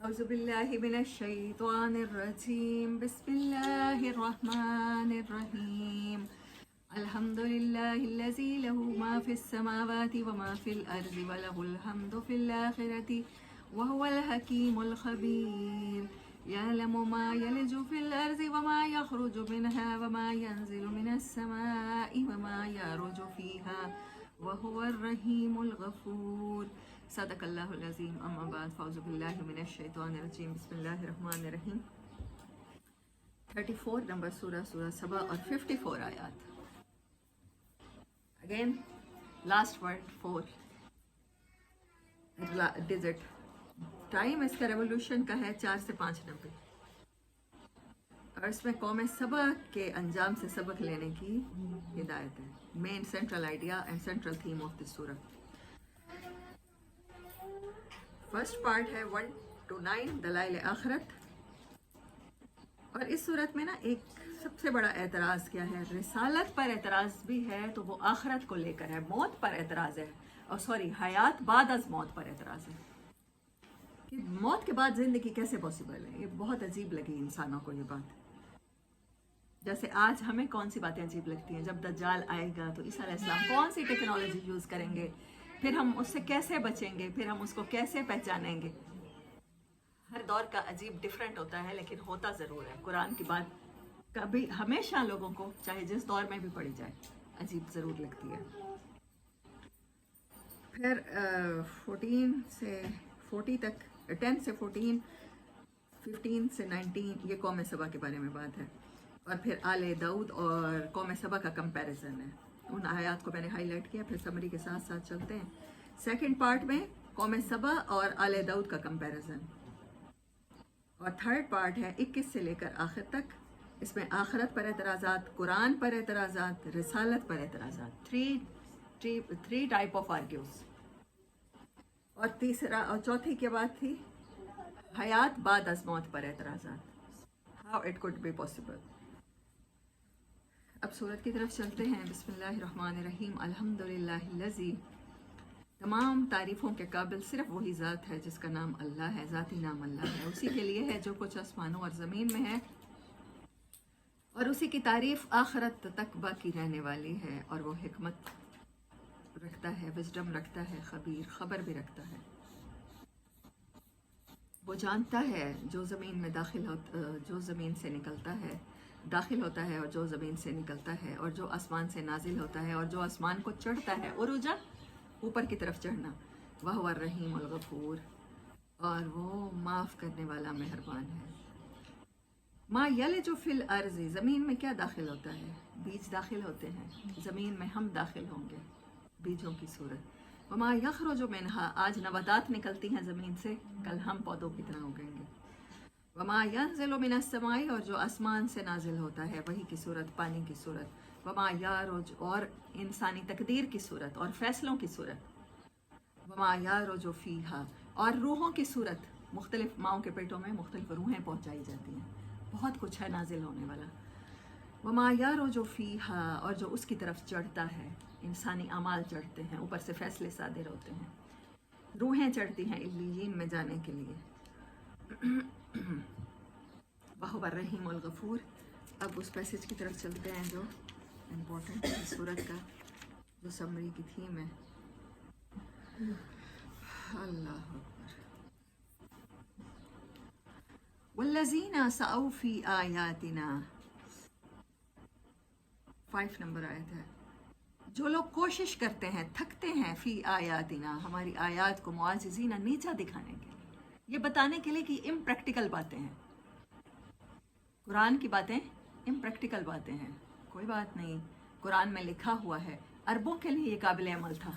أعوذ بالله من الشيطان الرجيم بسم الله الرحمن الرحيم الحمد لله الذي له ما في السماوات وما في الأرض وله الحمد في الآخرة وهو الحكيم الخبير يعلم ما يلج في الأرض وما يخرج منها وما ينزل من السماء وما يعرج فيها وهو الرحيم الغفور صدق اللہ العظیم اما بعد فاعوذ باللہ من الشیطان الرجیم بسم اللہ الرحمن الرحیم 34 نمبر سورہ سبا اور 54 آیات. Again last word 4 digit. Time اس کا ریولوشن کا ہے 4 سے 5 نمبر اور اس میں قوم سبا کے انجام سے سبق لینے کی ہدایت ہے. Main central idea and central theme of this سورہ. فرسٹ پارٹ ہے 1 to 9 دلائل آخرت. اور اس صورت میں نا ایک سب سے بڑا اعتراض کیا ہے؟ رسالت پر اعتراض بھی ہے تو وہ آخرت کو لے کر ہے. موت پر اعتراض ہے اور حیات بعد از موت پر اعتراض ہے کہ موت کے بعد زندگی کیسے پاسبل ہے. یہ بہت عجیب لگی انسانوں کو یہ بات. جیسے آج ہمیں کون سی باتیں عجیب لگتی ہیں؟ جب دجال آئے گا تو عیسیٰ علیہ السلام کون سی ٹیکنالوجی یوز کریں گے، پھر ہم اس سے کیسے بچیں گے، پھر ہم اس کو کیسے پہچانیں گے. ہر دور کا عجیب ڈیفرنٹ ہوتا ہے لیکن ہوتا ضرور ہے. قرآن کی بات کبھی ہمیشہ لوگوں کو چاہے جس دور میں بھی پڑھی جائے عجیب ضرور لگتی ہے. پھر 14 سے 40 تک، 10 سے 14، 15 سے 19 یہ قوم سبا کے بارے میں بات ہے. اور پھر آل داؤد اور قوم سبا کا کمپیریزن ہے. ان آیات کو میں نے ہائی لائٹ کیا، پھر سمری کے ساتھ ساتھ چلتے ہیں. سیکنڈ پارٹ میں قوم سبا اور آل داؤد کا کمپیریزن. اور تھرڈ پارٹ ہے 21 سے لے کر آخر تک. اس میں آخرت پر اعتراضات، قرآن پر اعتراضات، رسالت پر اعتراضات. 3 ٹائپ آف آرگیوز. اور چوتھی کے بعد تھی حیات بعد از موت پر اعتراضات. How it could be possible. اب سورت کی طرف چلتے ہیں. بسم اللہ الرحمن الرحیم. الحمدللہ الذی، تمام تعریفوں کے قابل صرف وہی ذات ہے جس کا نام اللہ ہے. ذاتی نام اللہ ہے. اسی کے لیے ہے جو کچھ آسمانوں اور زمین میں ہے، اور اسی کی تعریف آخرت تک باقی رہنے والی ہے. اور وہ حکمت رکھتا ہے، وزڈم رکھتا ہے، خبیر خبر بھی رکھتا ہے. وہ جانتا ہے جو زمین میں جو زمین سے داخل ہوتا ہے اور جو زمین سے نکلتا ہے، اور جو آسمان سے نازل ہوتا ہے اور جو آسمان کو چڑھتا ہے. عروجہ اوپر کی طرف چڑھنا. وَهُوَ الرَّحِيمُ الْغَفُورُ، اور وہ معاف کرنے والا مہربان ہے. ما یلج فی الارض، زمین میں کیا داخل ہوتا ہے؟ بیج داخل ہوتے ہیں. زمین میں ہم داخل ہوں گے بیجوں کی صورت. وما یخرج منہا، آج نباتات نکلتی ہیں زمین سے، کل ہم پودوں کی طرح اگیں گے. وما ینزل من السماء، اور جو آسمان سے نازل ہوتا ہے وہی کی صورت، پانی کی صورت. وما یعرج، اور انسانی تقدیر کی صورت اور فیصلوں کی صورت. وما یعرج فیہا، اور روحوں کی صورت. مختلف ماؤں کے پیٹوں میں مختلف روحیں پہنچائی جاتی ہیں. بہت کچھ ہے نازل ہونے والا. وما یعرج فیہا، اور جو اس کی طرف چڑھتا ہے. انسانی اعمال چڑھتے ہیں، اوپر سے فیصلے صادر ہوتے ہیں. روحیں چڑھتی ہیں علیین میں جانے کے لیے. وَهُوَ الرَّحِيمُ الْغَفُورُ. اب اس پیسج کی طرف چلتے ہیں جو امپورٹنٹ ہے سورت کا، جو سمری کی تھیم ہے. اللہ اکبر. وَالَّذِينَ سَعَوْا فِي آيَاتِنَا، 5 نمبر آیت ہے. جو لوگ کوشش کرتے ہیں، تھکتے ہیں، فی آیاتنا، ہماری آیات کو، معاجزین، نیچا دکھانے کے لیے، یہ بتانے کے لیے کہ امپریکٹیکل باتیں ہیں. قرآن کی باتیں امپریکٹیکل باتیں ہیں. کوئی بات نہیں، قرآن میں لکھا ہوا ہے. عربوں کے لیے یہ قابل عمل تھا.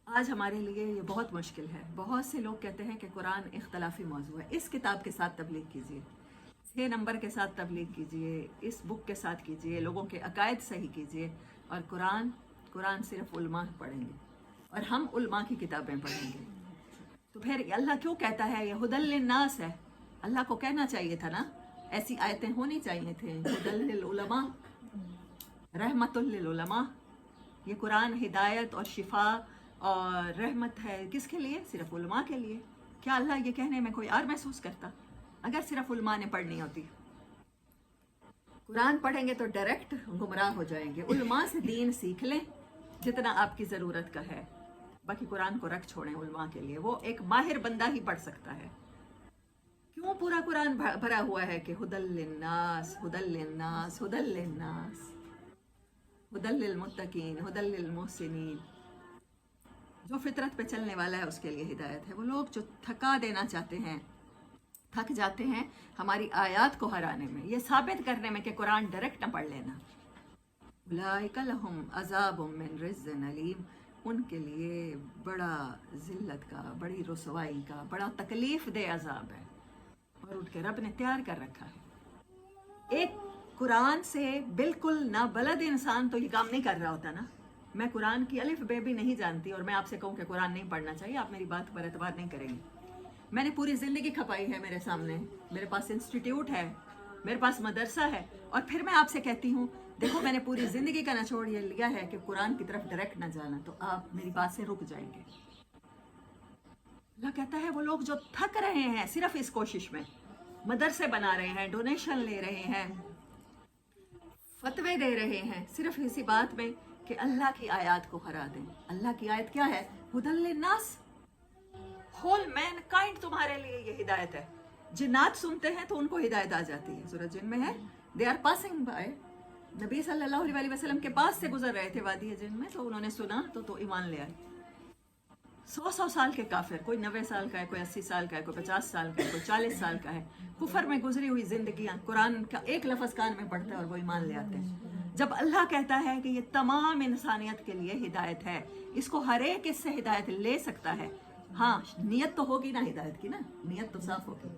آج ہمارے لیے یہ بہت مشکل ہے. بہت سے لوگ کہتے ہیں کہ قرآن اختلافی موضوع ہے. اس کتاب کے ساتھ تبلیغ کیجیے، 6 نمبر کے ساتھ تبلیغ کیجیے، اس بک کے ساتھ کیجیے، لوگوں کے عقائد صحیح کیجیے. اور قرآن صرف علماء پڑھیں گے اور ہم علماء کی کتابیں پڑھیں گے. تو پھر اللہ کیوں کہتا ہے یہ ہدی للناس ہے؟ اللہ کو کہنا چاہیے تھا نا، ایسی آیتیں ہونی چاہیے تھیں. ہدی للعلماء، رحمت للعلماء. یہ قرآن ہدایت اور شفا اور رحمت ہے. کس کے لیے؟ صرف علماء کے لیے. क्या अल्लाह ये कहने में कोई और महसूस करता अगर सिर्फ उलमा ने पढ़नी होती? कुरान पढ़ेंगे तो डायरेक्ट गुमराह हो जाएंगे। उलमा से दीन सीख लें जितना आपकी ज़रूरत का है, बाकी कुरान को रख छोड़ें उलमा के लिए। वो एक माहिर बंदा ही पढ़ सकता है। क्यों पूरा कुरान भरा हुआ है कि हुदल लिन्नास, हुदल लिन्नास, हुदल लिन्नास, हुदल लिलमुत्तकीन, हुदल लिलमुहसिनीन। जो फितरत पे चलने वाला है उसके लिए हिदायत है। वो लोग जो थका देना चाहते हैं, थक जाते हैं हमारी आयत को हराने में, ये साबित करने में कि कुरान डायरेक्ट न पढ़ लेना। उलाइका लहुम अज़ाबुम मिन रिज़्क़िन अलीम, उनके लिए बड़ा ज़िल्लत का, बड़ी रुसवाई का, बड़ा तकलीफ़ दे अज़ाब है और उनके रब ने तैयार कर रखा है। एक कुरान से बिल्कुल नाबलद इंसान तो ये काम नहीं कर रहा होता ना। मैं कुरान की अलिफ बे भी नहीं जानती और मैं आपसे कहूँ कि कुरान नहीं पढ़ना चाहिए, आप मेरी बात पर एतबार नहीं करेंगे। मैंने पूरी ज़िंदगी खपाई है मेरे सामने, मेरे पास इंस्टीट्यूट है, मेरे पास मदरसा है, और फिर मैं आपसे कहती हूँ देखो मैंने पूरी ज़िंदगी का निचोड़ ये लिया है कि कुरान की तरफ डायरेक्ट ना जाना, तो आप मेरी बात से रुक जाएंगे। अल्लाह कहता है वो लोग जो थक रहे हैं सिर्फ इस कोशिश में, मदरसे बना रहे हैं, डोनेशन ले रहे हैं, फतवे दे रहे हैं, सिर्फ इसी बात में कि अल्लाह की आयत को हरा दें। अल्लाह की आयत क्या है? हुदल लिन्नास, होल मैनकाइंड तुम्हारे लिए ये हिदायत है। जिन्नात सुनते हैं तो उनको हिदायत आ जाती है। सूरज जिन में है, दे आर पासिंग बाय, नबी सल्लल्लाहु अलैहि वसल्लम के पास से गुजर रहे थे वादी जिन में, तो उन्होंने सुना तो ईमान ले आए। 100 साल के काफिर, कोई 90 साल का है, कोई 80 साल का है, कोई 50 साल का है, कोई 40 साल का है, कुफर में गुजरी हुई जिंदगियां, कुरान का एक लफ्ज कान में पढ़ते हैं और वो ईमान ले आते हैं। जब अल्लाह कहता है कि ये तमाम इंसानियत के लिए हिदायत है, इसको हर एक इससे हिदायत ले सकता है। हाँ, नियत तो होगी ना हिदायत की, ना नियत तो साफ होगी।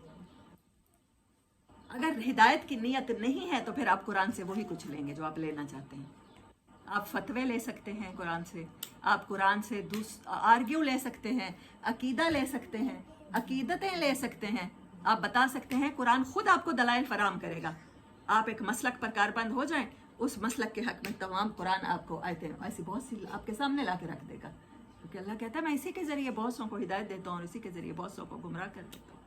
अगर हिदायत की नियत नहीं है तो फिर आप कुरान से वही कुछ लेंगे जो आप लेना चाहते हैं। आप फतवे ले सकते हैं कुरान से, आप कुरान से आर्ग्यू ले सकते हैं, अकीदा ले सकते हैं, अकीदतें ले सकते हैं। आप बता सकते हैं, कुरान खुद आपको दलाइल फराम करेगा। आप एक मसलक पर कारबंद हो जाएं, उस मसलक के हक में तमाम कुरान आपको आयतें ऐसी बहुत सी आपके सामने ला के रख देगा, क्योंकि अल्लाह कहता है मैं इसी के ज़रिए बहुत सौ को हिदायत देता हूँ और इसी के ज़रिए बहुत सौ को गुमराह कर देता हूँ।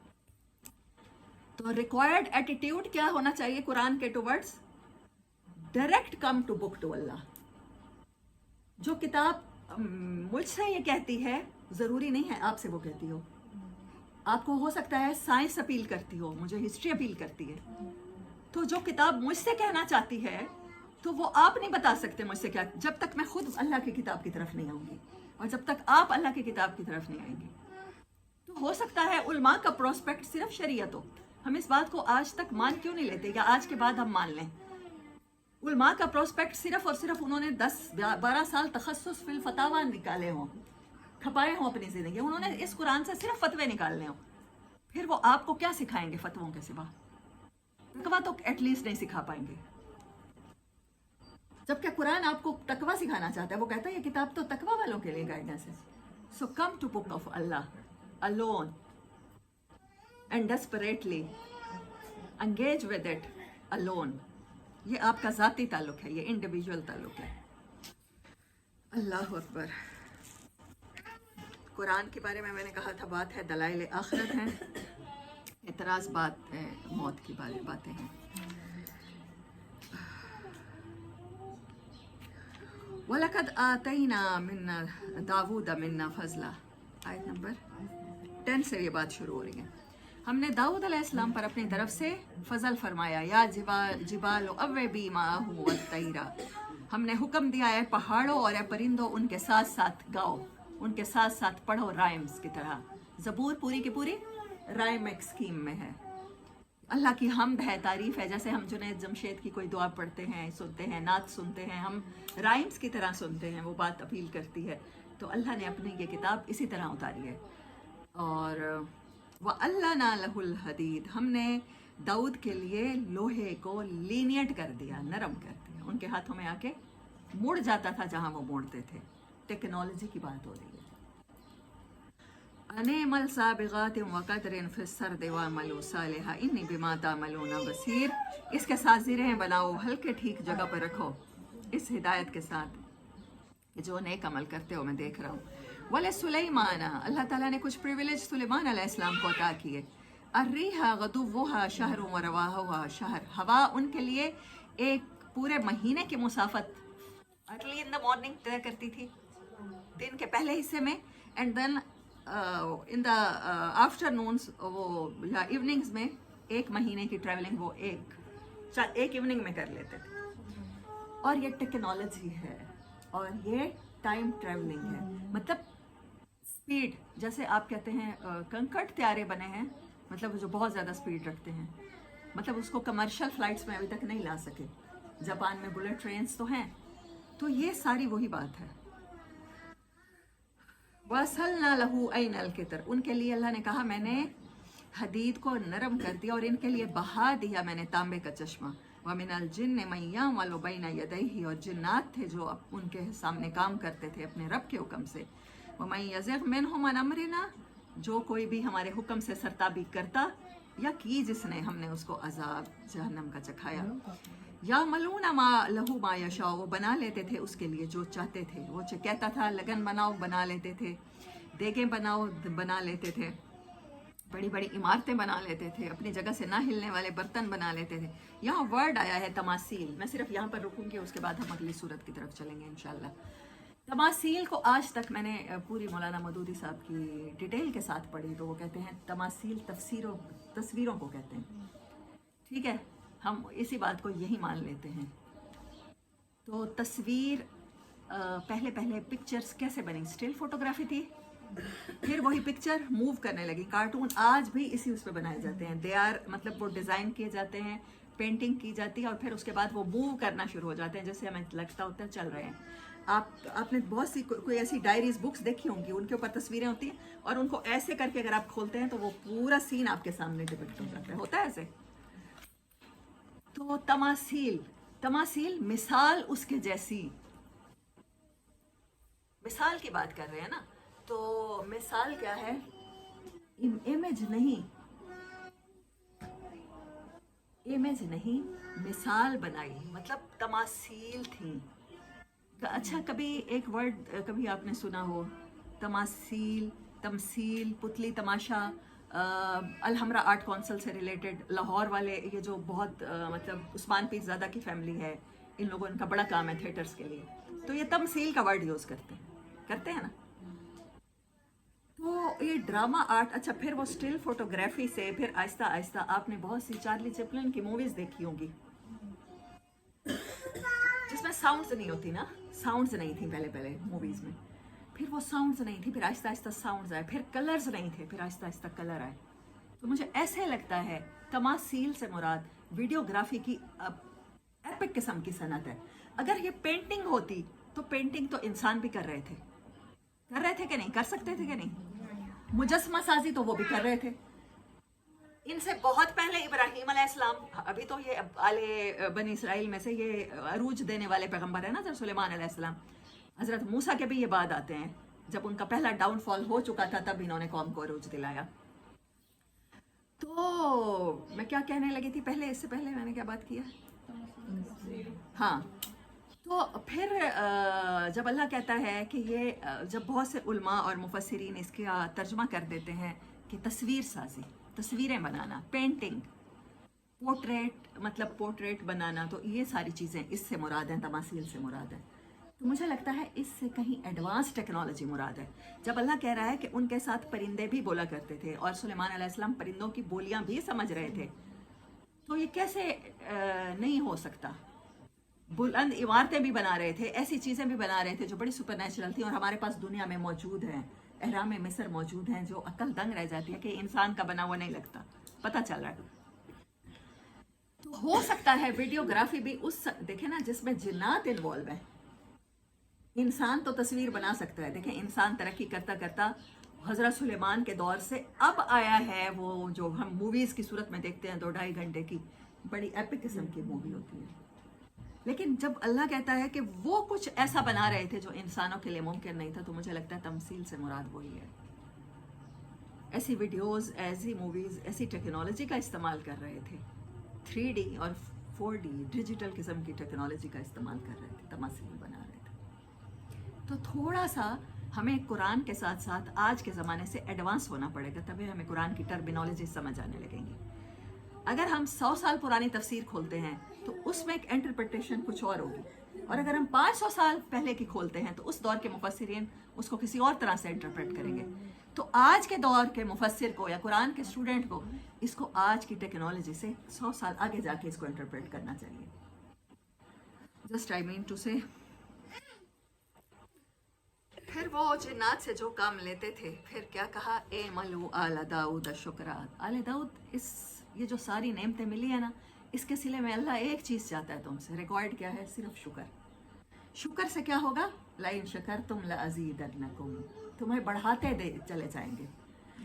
तो रिक्वायर्ड एटीट्यूड क्या होना चाहिए कुरान के towards? Direct come to book to Allah. जो किताब मुझसे ये कहती है, ज़रूरी नहीं है आपसे वो कहती हो। आपको हो सकता है साइंस अपील करती हो, मुझे हिस्ट्री अपील करती है। तो जो किताब मुझसे कहना चाहती है तो वो आप नहीं बता सकते मुझसे क्या, जब तक मैं खुद अल्लाह की किताब की तरफ नहीं आऊँगी और जब तक आप अल्लाह की किताब की तरफ नहीं आएंगे। तो हो सकता है उलमा का प्रोस्पेक्ट सिर्फ शरीयत हो। हम इस बात को आज तक मान क्यों नहीं लेते, या आज के बाद हम मान लें? उलमा का प्रोस्पेक्ट सिर्फ और सिर्फ उन्होंने 10-12 साल तखस्सुस फिल फतावा निकाले हों, खपाए हों अपनी ज़िंदगी, उन्होंने इस कुरान से सिर्फ फतवे निकालने हों, फिर वो आपको क्या सिखाएंगे फतवों के सिवा? तकवा तो एटलीस्ट नहीं सिखा पाएंगे। जबकि कुरान आपको तकवा सिखाना चाहता है। वो कहता है ये किताब तो तकवा वालों के लिए गाइडेंस है। So come to book of Allah alone and desperately engage with it alone. ये आपका ज़ाती ताल्लुक है, ये इंडिविजुअल ताल्लुक है। अल्लाह अकबर। कुरान के बारे में मैंने कहा था बात है दलाइल आखिरत है, एतराज़ बात है मौत की बातें हैं। वलकद आतैना मिन्ना दाऊद मिन्ना फजला, आयत नंबर 10 से ये बात शुरू हो रही है। हमने दाऊद अलैहिस्सलाम पर अपनी तरफ से फजल फरमाया। या जिबाल अव्वेबी माहू वत्तैरा, हमने हुक्म दिया है पहाड़ों और परिंदों उनके साथ साथ गाओ, उनके साथ साथ पढ़ो राइम्स की तरह। ज़बूर पूरी की पूरी राइमिक स्कीम में है। अल्लाह की हम्द है, तारीफ़ है। जैसे हम जुनैद जमशेद की कोई दुआ पढ़ते हैं, सुनते हैं, नात सुनते हैं, हम राइम्स की तरह सुनते हैं, वो बात अपील करती है। तो अल्लाह ने अपनी ये किताब इसी तरह उतारी है। और वअल्लना लहुल हदीद, हमने दाऊद के लिए लोहे को लीनियट कर दिया, नरम कर दिया। उनके हाथों में आके मुड़ जाता था जहाँ वो मोड़ते थे। टेक्नोलॉजी की बात हो रही है। अनेमल साबिगात वक़दरिन फ़िस्सरद वअमलू सालिहा इन्नी बिमा तामलूना बसीर। इसके साथ ज़ीरें बनाओ, हल्के ठीक जगह पर रखो, इस हिदायत के साथ जो नेक अमल करते हो मैं देख रहा हूँ। वले सुलेमान, अल्लाह ताला ने कुछ प्रिविलेज सुलेमान अलैहिस्सलाम को अता किए। अर्रीहा गदुव्वुहा शहरुन व रवाहुहा शहर, हवा उनके लिए एक पूरे महीने की मुसाफत अर्ली इन द मॉर्निंग तय करती थी, दिन के पहले हिस्से में, and then in the afternoons वो या इवनिंग्स में एक महीने की ट्रैवलिंग वो एक इवनिंग में कर लेते थे। और ये टेक्नोलॉजी है और ये टाइम ट्रैवलिंग है, मतलब स्पीड, जैसे आप कहते हैं कंकड़ त्यारे बने हैं, मतलब जो बहुत ज़्यादा स्पीड रखते हैं, मतलब उसको कमर्शियल फ्लाइट्स में अभी तक नहीं ला सके। जापान में बुलेट ट्रेन्स तो हैं, तो ये सारी वही बात है। वसलना लहू ऐनल कितर, उनके लिए अल्लाह ने कहा मैंने हदीद को नरम कर दिया और इनके लिए बहा दिया मैंने तांबे का चश्मा। वमिनल जिन्न मैया वालो बैना यदैहि, और जिन्नात थे जो उनके सामने काम करते थे अपने रब के हुक्म से। वमन यज़िग़ मिनहुम अन अमरिना, जो कोई भी हमारे हुक्म से सरताबी करता या की जिसने, हमने उसको अजाब जहन्नम का चखाया। या मलूना मा लहू मा यशा, वो बना लेते थे उसके लिए जो चाहते थे। वो कहता था लगन बनाओ, बना लेते थे, देगें बनाओ, बना लेते थे, बड़ी बड़ी इमारतें बना लेते थे, अपनी जगह से ना हिलने वाले बर्तन बना लेते थे। यहाँ वर्ड आया है तमासील, मैं सिर्फ यहाँ पर रुकूंगी, उसके बाद हम अगली सूरत की तरफ चलेंगे इंशाल्लाह। तमासील को आज तक मैंने पूरी मौलाना मदूदी साहब की डिटेल के साथ पढ़ी, तो वो कहते हैं तमासील तस्वीरों को कहते हैं। ठीक है, हम इसी बात को यही मान लेते हैं। तो तस्वीर पहले पहले पिक्चर्स कैसे बनी, स्टिल फोटोग्राफी थी, फिर वही पिक्चर मूव करने लगी। कार्टून आज भी इसी उस पे बनाए जाते हैं, दे आर मतलब वो डिज़ाइन किए जाते हैं, पेंटिंग की जाती है और फिर उसके बाद वो मूव करना शुरू हो जाते हैं, जैसे हमें लगता होता है चल रहे हैं। आपने बहुत सी कोई ऐसी डायरीज बुक्स देखी होंगी, उनके ऊपर तस्वीरें होती हैं और उनको ऐसे करके अगर आप खोलते हैं तो वो पूरा सीन आपके सामने डिपिक्ट हो जाता है, होता है ऐसे। तो तमासील मिसाल उसके जैसी, मिसाल की बात कर रहे हैं ना, तो मिसाल क्या है, इमेज नहीं मिसाल बनाई, मतलब तमासील थी। अच्छा, कभी एक वर्ड कभी आपने सुना हो, तमासील, तमसील, पुतली तमाशा, अलहमरा आर्ट काउंसिल से रिलेटेड, लाहौर वाले, ये जो बहुत मतलब उस्मान पीरज़ादा की फैमिली है, इन लोगों का बड़ा काम है थिएटर्स के लिए, तो ये तमसील का वर्ड यूज़ करते हैं ना। तो ये ड्रामा आर्ट, अच्छा फिर वो स्टिल फोटोग्राफी से फिर आहिस्ता आहिस्ता, आपने बहुत सी चार्ली चैपलिन की मूवीज़ देखी होंगी जिसमें साउंड्स नहीं होती ना, साउंड्स नहीं थी पहले मूवीज़ में, फिर वो साउंड्स नहीं थी, फिर आहिस्ता आहिस्ता साउंड्स आए, फिर कलर्स नहीं थे, फिर आहिस्ता आहिस्ता कलर आए। तो मुझे ऐसे लगता है तमासील से मुराद वीडियोग्राफी की एपिक किस्म की सनत है। अगर ये पेंटिंग होती तो पेंटिंग तो इंसान भी कर रहे थे कि नहीं, कर सकते थे कि नहीं, मुजस्मा साजी तो वो भी कर रहे थे। इनसे बहुत पहले इब्राहीम अलैहिस्सलाम, अभी तो ये आले बनी इसराइल में से ये अरूज देने वाले पैगंबर है ना, जब सुलेमान अलैहिस्सलाम, हज़रत मूसा के भी ये बाद आते हैं, जब उनका पहला डाउनफॉल हो चुका था तब इन्होंने कौम को अरूज दिलाया। तो मैं क्या कहने लगी थी पहले, इससे पहले मैंने क्या बात किया, हाँ, तो फिर जब अल्लाह कहता है कि ये जब बहुत से उलमा और मुफस्सिरीन इसका तर्जुमा कर देते हैं कि तस्वीर साजी, तस्वीरें बनाना, पेंटिंग, पोर्ट्रेट बनाना, तो ये सारी चीज़ें इससे मुराद हैं, तमासील से मुराद है। तो मुझे लगता है इससे कहीं एडवांस टेक्नोलॉजी मुराद है। जब अल्लाह कह रहा है कि उनके साथ परिंदे भी बोला करते थे और सुलेमान अलैहिस्सलाम परिंदों की बोलियां भी समझ रहे थे, तो ये कैसे नहीं हो सकता। बुलंद इमारतें भी बना रहे थे, ऐसी चीज़ें भी बना रहे थे जो बड़ी सुपरनेचुरल थी और हमारे पास दुनिया में मौजूद हैं, अहराम मिस्र मौजूद हैं, जो अकल दंग रह जाती है कि इंसान का बना हुआ नहीं लगता, पता चल रहा है। तो हो सकता है वीडियोग्राफी भी उस, देखे ना, जिसमें जिन्नात इन्वॉल्व है। इंसान तो तस्वीर बना सकता है, देखें इंसान तरक्की करता करता हज़रत सुलेमान के दौर से अब आया है वो जो हम मूवीज़ की सूरत में देखते हैं, 2-2.5 घंटे की बड़ी एपिक किस्म की मूवी होती है। लेकिन जब अल्लाह कहता है कि वो कुछ ऐसा बना रहे थे जो इंसानों के लिए मुमकिन नहीं था, तो मुझे लगता है तमसील से मुराद वही है। ऐसी वीडियोस, ऐसी मूवीज़, ऐसी टेक्नोलॉजी का इस्तेमाल कर रहे थे, 3D और 4D डिजिटल किस्म की टेक्नोलॉजी का इस्तेमाल कर रहे थे, तमसील बना रहे थे। तो थोड़ा सा हमें कुरान के साथ साथ आज के ज़माने से एडवांस होना पड़ेगा, तभी हमें कुरान की टर्मिनोलॉजी समझ आने लगेंगी। अगर हम 100 साल पुरानी तफसीर खोलते हैं तो उसमें एक इंटरप्रिटेशन कुछ और होगी, और अगर हम 500 साल पहले की खोलते हैं तो उस दौर के मुफस्सिरीन उसको किसी और तरह से इंटरप्रेट करेंगे। तो आज के दौर के मुफस्सिर को या कुरान के स्टूडेंट को इसको आज की टेक्नोलॉजी से 100 साल आगे जाके इसको इंटरप्रेट करना चाहिए। जस्ट आई मीन टू से, फिर वो जिन्नात से जो काम लेते थे, फिर क्या कहा, ए मलू आला दाऊद शुक्रा। आले दाऊद, इस ये जो सारी नेमतें मिली है ना, इसके सिले में अल्लाह एक चीज़ चाहता है तुमसे, रिकॉर्ड क्या है, सिर्फ शुक्र। शुक्र से क्या होगा, लाइन शकर तुम लअज़ीदन्नकुम, तुम्हें बढ़ाते दे चले जाएंगे।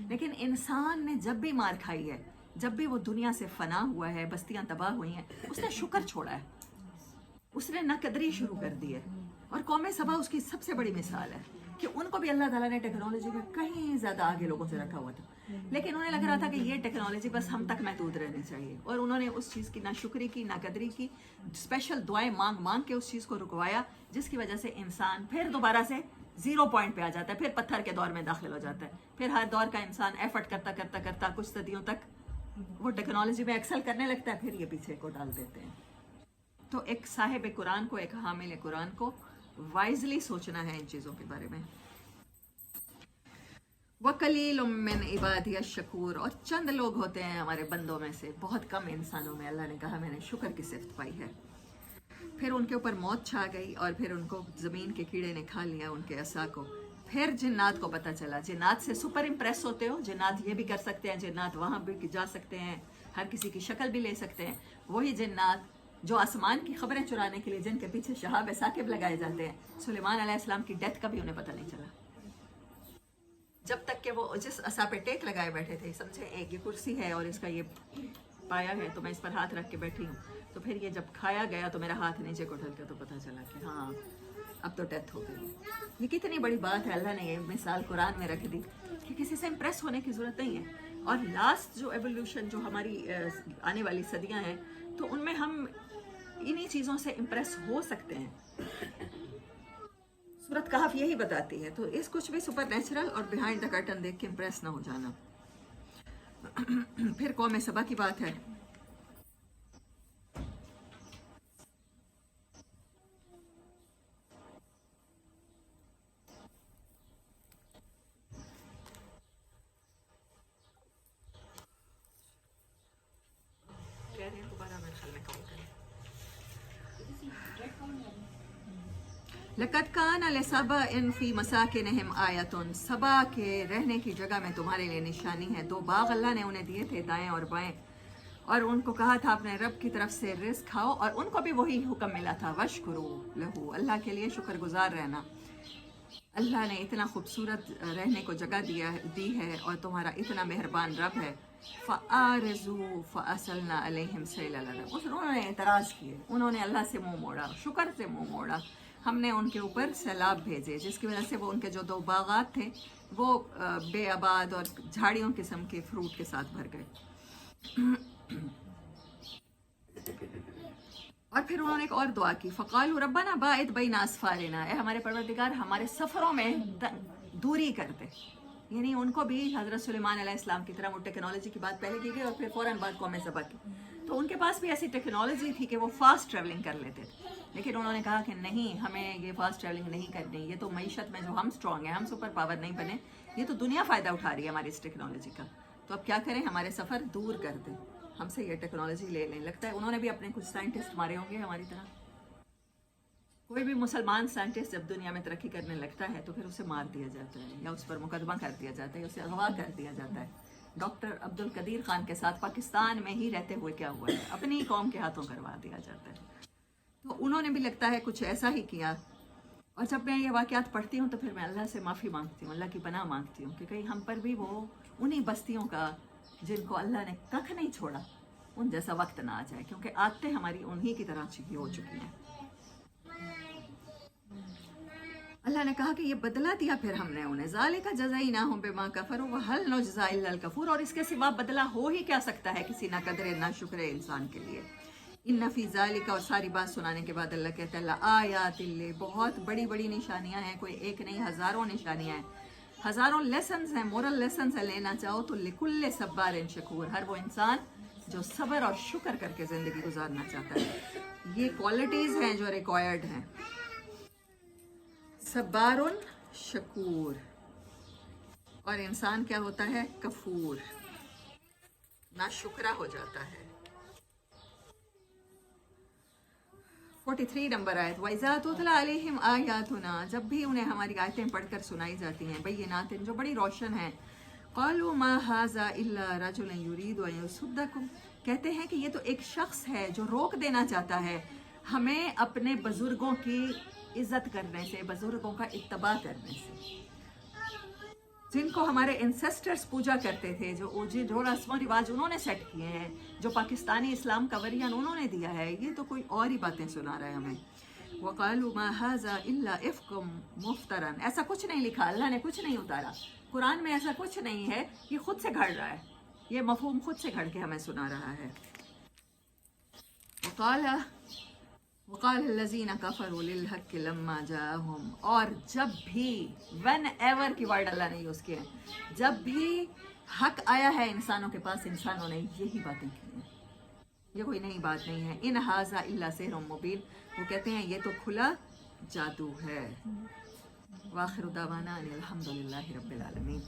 लेकिन इंसान ने जब भी मार खाई है, जब भी वो दुनिया से फना हुआ है, बस्तियां तबाह हुई हैं, उसने शुक्र छोड़ा है, उसने नकदरी शुरू कर दी है। और कौम सबा उसकी सबसे बड़ी मिसाल है कि उनको भी अल्लाह ताला ने टेक्नोलॉजी में कहीं ज़्यादा आगे लोगों से रखा हुआ था, लेकिन उन्हें लग रहा था कि ये टेक्नोलॉजी बस हम तक महदूद रहनी चाहिए, और उन्होंने उस चीज़ की ना शुक्री की ना कदरी की, स्पेशल दुआएं मांग मांग के उस चीज़ को रुकवाया, जिसकी वजह से इंसान फिर दोबारा से 0 पॉइंट पे आ जाता है, फिर पत्थर के दौर में दाखिल हो जाता है। फिर हर दौर का इंसान एफर्ट करता करता करता कुछ सदियों तक वो टेक्नोलॉजी में एक्सेल करने लगता है, फिर ये पीछे को डाल देते हैं। तो एक साहिब कुरान को, एक हामिल कुरान को वाइजली सोचना है इन चीज़ों के बारे में। वकलील मिन इबादिय शकूर, और चंद लोग होते हैं हमारे बंदों में से, बहुत कम इंसानों में अल्लाह ने कहा मैंने शुक्र की सिफ्त पाई है। फिर उनके ऊपर मौत छा गई और फिर उनको ज़मीन के कीड़े ने खा लिया, उनके असा को। फिर जिन्नात को पता चला, जिन्नात से सुपर इम्प्रेस होते हो, जिन्नात ये भी कर सकते हैं, जिन्नात वहाँ भी जा सकते हैं, हर किसी की शक्ल भी ले सकते हैं। वही जिन्नात जो आसमान की खबरें चुराने के लिए जिनके पीछे शहाब साकिब लगाए जाते हैं, सुलेमान अलैहिस्सलाम की डेथ का भी उन्हें पता नहीं चला, जब तक कि वो जिस असा पे टेक लगाए बैठे थे, समझे एक ये कुर्सी है और इसका ये पाया है तो मैं इस पर हाथ रख के बैठी हूँ, तो फिर ये जब खाया गया तो मेरा हाथ नीचे को ढल के तो पता चला कि हाँ अब तो डेथ हो गई। ये कितनी बड़ी बात है, अल्लाह ने ये मिसाल कुरान में रख दी कि किसी से इम्प्रेस होने की ज़रूरत नहीं है। और लास्ट जो एवोल्यूशन जो हमारी आने वाली सदियाँ हैं, तो उनमें हम इन्हीं चीज़ों से इम्प्रेस हो सकते हैं। सूरत कहफ यही बताती है, तो इस कुछ भी सुपर नेचुरल और बिहाइंड द कर्टन देख के इम्प्रेस ना हो जाना। फिर कौम सबा की बात है, लक़द कान लिसबइन फ़ी मसाकिनहिम आयतुन, सबा के रहने की जगह में तुम्हारे लिए निशानी है। 2 बाग अल्लाह ने उन्हें दिए थे, दाएं और बाएं, और उनको कहा था अपने रब की तरफ से रिज़्क़ खाओ, और उनको भी वही हुक्म मिला था, वशकुरू लहू, अल्लाह के लिए शुक्रगुजार रहना। अल्लाह ने इतना खूबसूरत रहने को जगह दी है, और तुम्हारा इतना मेहरबान रब है। फ़आरज़ू फ़असलना अलैहिम सैलल अरब, उन्होंने एतराज़ किए, उन्होंने अल्लाह से मुँह मोड़ा, शुक्र से मुँह मोड़ा, हमने उनके ऊपर सैलाब भेजे, जिसकी वजह से वो उनके जो 2 बागात थे वो बेआबाद और झाड़ियों किस्म के फ्रूट के साथ भर गए। और फिर उन्होंने एक और दुआ की, फ़क़ालू रब्बना बाइद बैन अस्फ़ारिना, ए हमारे परवरदिगार हमारे सफ़रों में दूरी कर दे। यानी उनको भी हज़रत सुलेमान अलैहिस्सलाम की तरह वो टेक्नोलॉजी की बात पहले की गई और फिर फ़ौरन बाद कौम सबा की, तो उनके पास भी ऐसी टेक्नोलॉजी थी कि वो फास्ट ट्रैवलिंग कर लेते थे। लेकिन उन्होंने कहा कि नहीं, हमें ये फास्ट ट्रैवलिंग नहीं करनी, ये तो मईशत में जो हम स्ट्रॉन्ग हैं, हम सुपर पावर नहीं बने, ये तो दुनिया फ़ायदा उठा रही है हमारी इस टेक्नोलॉजी का, तो अब क्या करें, हमारे सफ़र दूर कर दें, हमसे ये टेक्नोलॉजी ले लें। लगता है उन्होंने भी अपने कुछ साइंटिस्ट मारे होंगे हमारी तरह। कोई भी मुसलमान साइंटिस्ट जब दुनिया में तरक्की करने लगता है तो फिर उसे मार दिया जाता है, या उस पर मुकदमा कर दिया जाता है, या उसे अगवा कर दिया जाता है। डॉक्टर अब्दुल कदीर खान के साथ पाकिस्तान में ही रहते हुए क्या हुआ है, अपनी कौम के हाथों करवा दिया जाता है। तो उन्होंने भी लगता है कुछ ऐसा ही किया। और जब मैं ये वाक़यात पढ़ती हूँ तो फिर मैं अल्लाह से माफ़ी मांगती हूँ, अल्लाह की पनाह मांगती हूँ कि कहीं हम पर भी वो उन्हीं बस्तियों का जिनको अल्लाह ने कख नहीं छोड़ा, उन जैसा वक्त ना आ जाए, क्योंकि आदतें हमारी उन्हीं की तरह हो चुकी हैं। अल्लाह ने कहा कि ये बदला दिया फिर हमने उन्हें, ज़ालिका जज़ाइनाहुम बिमा कफरू व हल नुजज़ा इल्लल कफूर, और इसके सिवा बदला हो ही क्या सकता है किसी ना कदरे ना शुक्र इंसान के लिए। इन नफ़ी ज़ालिका, और सारी बात सुनाने के बाद अल्लाह कहता है आयातिल्ले, बहुत बड़ी बड़ी निशानियां हैं, कोई एक नहीं हज़ारों निशानियां हैं, हज़ारों लेसन्स हैं, मोरल लेसन्स है। लेना चाहो तो लिकुल्ले सब्बारिन शकूर, हर वो इंसान जो सब्र और शुक्र करके ज़िंदगी गुजारना चाहता है। ये क्वालिटीज़ हैं जो रिक्वायर्ड हैं। सब्बारुन शकूर, और इंसान क्या होता है? कफूर, ना शुक्रा हो जाता है। 43 नंबर आयत, वइज़ा तुतला अलैहिम आयातुना, जब भी उन्हें हमारी आयतें पढ़कर सुनाई जाती हैं, बय्यिनातिन, जो बड़ी रोशन हैं, क़ालू मा हाज़ा इल्ला रजुलन युरीदु अन यसुद्दकुम, कहते हैं कि ये तो एक शख्स है जो रोक देना चाहता है हमें अपने बुज़ुर्गों की इज़्ज़त करने से, बुज़ुर्गों का इत्तबा करने से, जिनको हमारे एंसेस्टर्स पूजा करते थे, जो रस्म रिवाज उन्होंने सेट किए हैं, जो पाकिस्तानी इस्लाम का वरियन उन्होंने दिया है, ये तो कोई और ही बातें सुना रहा है हमें। वक़ालू मा हाज़ा इल्ला इफ़्कुम मुफ्तरन, ऐसा कुछ नहीं लिखा, अल्लाह ने कुछ नहीं उतारा, कुरान में ऐसा कुछ नहीं है, ये खुद से घड़ रहा है, ये मफ़हूम खुद से घड़ के हमें सुना रहा है। वक़ाल लज़ीना कफ़रू लिल हक़्क़ि लम्मा जाअहुम, और जब भी, वन एवर की वर्ड अल्लाह ने यूज़ किए हैं, जब भी हक आया है इंसानों के पास, इंसानों ने यही बातें की हैं, ये कोई नई बात नहीं है। इन हाज़ा इल्ला सिहरुम मुबीन, वो कहते हैं ये तो खुला जादू है। वाखिर दावाना अनिल हम्दुलिल्लाहि रब्बिल आलमीन।